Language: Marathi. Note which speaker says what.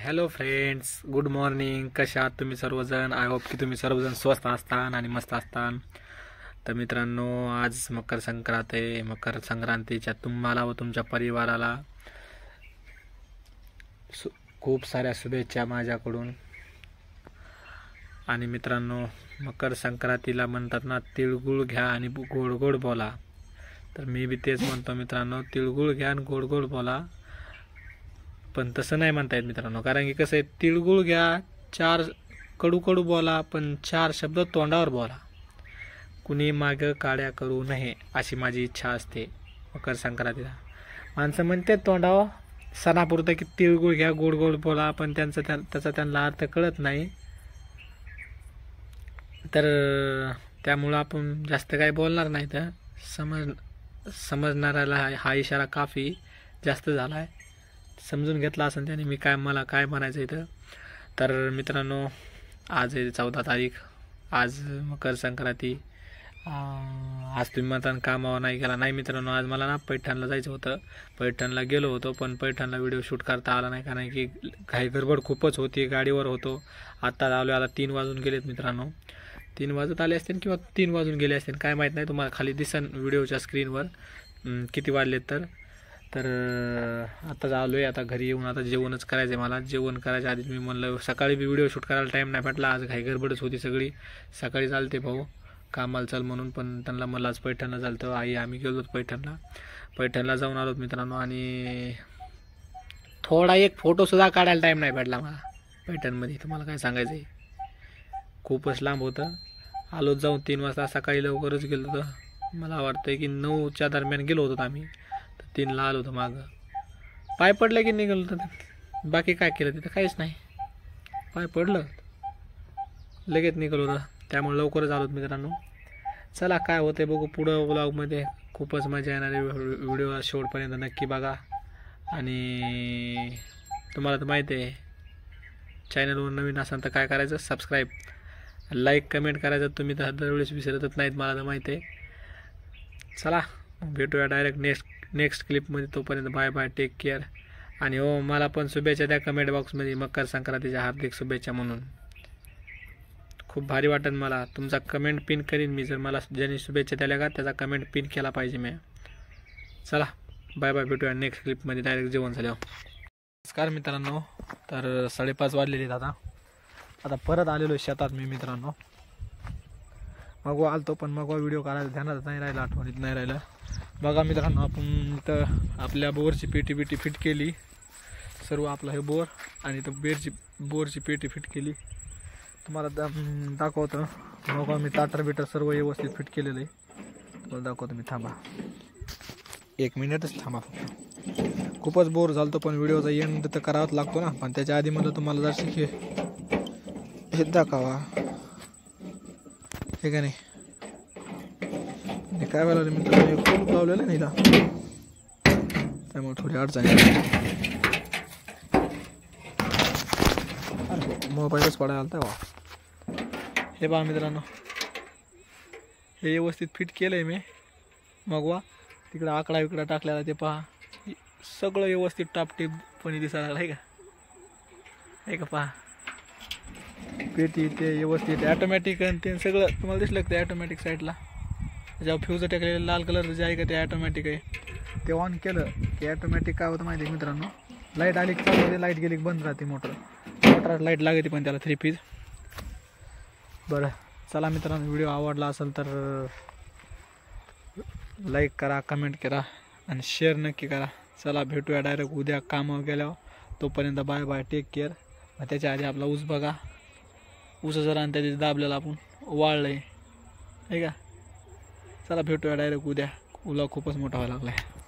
Speaker 1: Hello friends, good morning. कशा आहात तुम्ही सर्वजण? आय होप की तुम्ही सर्वजण स्वस्त असतान आणि मस्त असतान. तर मित्रांनो, आज मकर संक्रांत आहे. मकर संक्रांतीच्या तुम्हाला व तुमच्या परिवाराला खूप साऱ्या शुभेच्छा माझ्याकडून. आणि मित्रांनो, मकर संक्रांतीला म्हणतात ना, तिळगुळ घ्या आणि गोड गोड बोला. तर मी बी तेच म्हणतो मित्रांनो, तिळगुळ घ्या आणि गोड गोड बोला. पण तसं नाही म्हणता येत मित्रांनो, कारण की कसं आहे, तिळगुळ घ्या, चार कडू कडू बोला, पण चार शब्द तोंडावर बोला. कुणी मागं काड्या करू नये अशी माझी इच्छा असते मकर संक्रांतीला. माणसं म्हणते तोंडावर सणापुरतं की तिळगुळ घ्या, गोड गोड बोला, पण त्याचा त्यांना अर्थ कळत नाही. तर त्यामुळं आपण जास्त काही बोलणार नाही. तर समजणाऱ्याला हा इशारा काफी जास्त झाला आहे. समजून घेतला असेल त्याने मला काय म्हणायचं इथं. तर मित्रांनो, आज आहे 14 तारीख. आज मकर संक्रांती. आज तुम्ही म्हणता कामावर नाही गेला. नाही मित्रांनो, आज मला ना पैठणला जायचं होतं. पैठणला गेलो होतो, पण पैठणला व्हिडिओ शूट करता आला नाही, कारण की काही गडबड खूपच होती. गाडीवर होतो. आत्ता आलो. आता 3 वाजून गेलेत मित्रांनो. 3 वाजत आले असतील किंवा 3 वाजून गेले असतील, काय माहीत नाही. तुम्हाला खाली दिसन व्हिडिओच्या स्क्रीनवर किती वाजलेत. तर आता आलो आहे. आता घरी येऊन आता जेवणच करायचं आहे मला. जेवण करायच्या आधी मी म्हणलं, सकाळी बी व्हिडिओ शूट करायला टाईम नाही भेटला. आज काही गडबडच होती सगळी. सकाळी चालते भाऊ कामाला चल म्हणून, पण त्यांना मला आज पैठणला चालतं. आम्ही गेलो पैठणला जाऊन आलो मित्रांनो. आणि थोडा एक फोटोसुद्धा काढायला टाईम नाही भेटला मला पैठणमध्ये. तुम्हाला काय सांगायचं आहे, खूपच लांब होतं. आलो जाऊन 3 वाजता. सकाळी लवकरच गेलो होतं. मला वाटतं की 9च्या दरम्यान गेलो होतो आम्ही. 3ला आलो होतो मागं. पाय पडलं की निघालो होतं. बाकी काय केलं तिथं, काहीच नाही. पाय पडलं, लगेच निघालो होतं. त्यामुळे लवकरच आलो मित्रांनो. चला काय होते बघू पुढं व्लॉगमध्ये. खूपच मजा येणार आहे. व्हिडिओ शेवटपर्यंत नक्की बघा. आणि तुम्हाला तर माहिती आहे, चॅनलवर नवीन असाल तर काय करायचं, सबस्क्राईब, लाईक, कमेंट करायचं. तुम्ही तर दरवेळेस विसरतच नाहीत, मला तर माहिती आहे. चला भेटूया डायरेक्ट नेक्स्ट क्लिपमध्ये. तोपर्यंत बाय बाय, टेक केअर. आणि हो, मला पण शुभेच्छा द्या कमेंट बॉक्समध्ये, मकर संक्रांतीच्या हार्दिक शुभेच्छा म्हणून. खूप भारी वाटेल मला. तुमचा कमेंट पिन करीन मी. जर मला ज्यांनी शुभेच्छा दिल्या का त्याचा कमेंट पिन केला पाहिजे मी. चला बाय बाय, भेटूया नेक्स्ट क्लिपमध्ये डायरेक्ट जेवण झाल्यावर. नमस्कार मित्रांनो. तर 5:30 वाजलेले आता परत आलेलो शेतात मी मित्रांनो. मग आलतो, पण मग व्हिडिओ काढायला ध्यानात नाही राहिला, आठवणीत नाही राहिलं. बघा मित्रांनो, आपण इथं आपल्या बोरची पेटी फिट केली. सर्व आपला हे बोर आणि इथं बोरची पेटी फिट केली. तुम्हाला दाखवतो. मग मी ताटर सर्व व्यवस्थित फिट केलेलं आहे. तुम्हाला दाखवतो मी. थांबा 1 मिनिटच थांबा फक्त. खूपच बोर झालतो, पण व्हिडिओचा एंड तर करावाच लागतो ना. पण त्याच्या आधी म्हणलं तुम्हाला जर हे दाखवा, हे का नाही. काय व्हायला मित्रांनो, खूप लावलेलं नाही ना, त्यामुळे थोडी अडचण आहे. मोबाईलच पडायला आलता वा. हे पहा मित्रांनो, हे व्यवस्थित फिट केलं आहे मी. मग वा तिकडं आकडा विकडा टाकलेला ते पहा. सगळं व्यवस्थित टापटीपणे दिसायला लागलं आहे का पहा. पेटी ते व्यवस्थित ॲटोमॅटिक आणि ते सगळं तुम्हाला दिसलं ते ॲटोमॅटिक साईडला. त्याच्यावर फ्यूज टाकलेलं लाल कलर जे आहे का ते ॲटोमॅटिक आहे. ते ऑन केलं की ॲटोमॅटिक काय होतं माहिती आहे मित्रांनो, लाईट आली की चालू, लाईट गेली की बंद राहते. मोटर लाईट लागते, पण त्याला 3 पीस. बरं चला मित्रांनो, व्हिडिओ आवडला असेल तर लाईक करा, कमेंट करा आणि शेअर नक्की करा. चला भेटूया डायरेक्ट उद्या कामावर गेल्यावर. तोपर्यंत बाय बाय, टेक केअर. त्याच्या आधी आपला ऊस बघा. ऊस जरा आणि त्याची दाबलेला आपण वाळलं आहे का. चला भेटूया डायरेक्ट उद्या. उला खूपच मोठा व्हायला लागला आहे.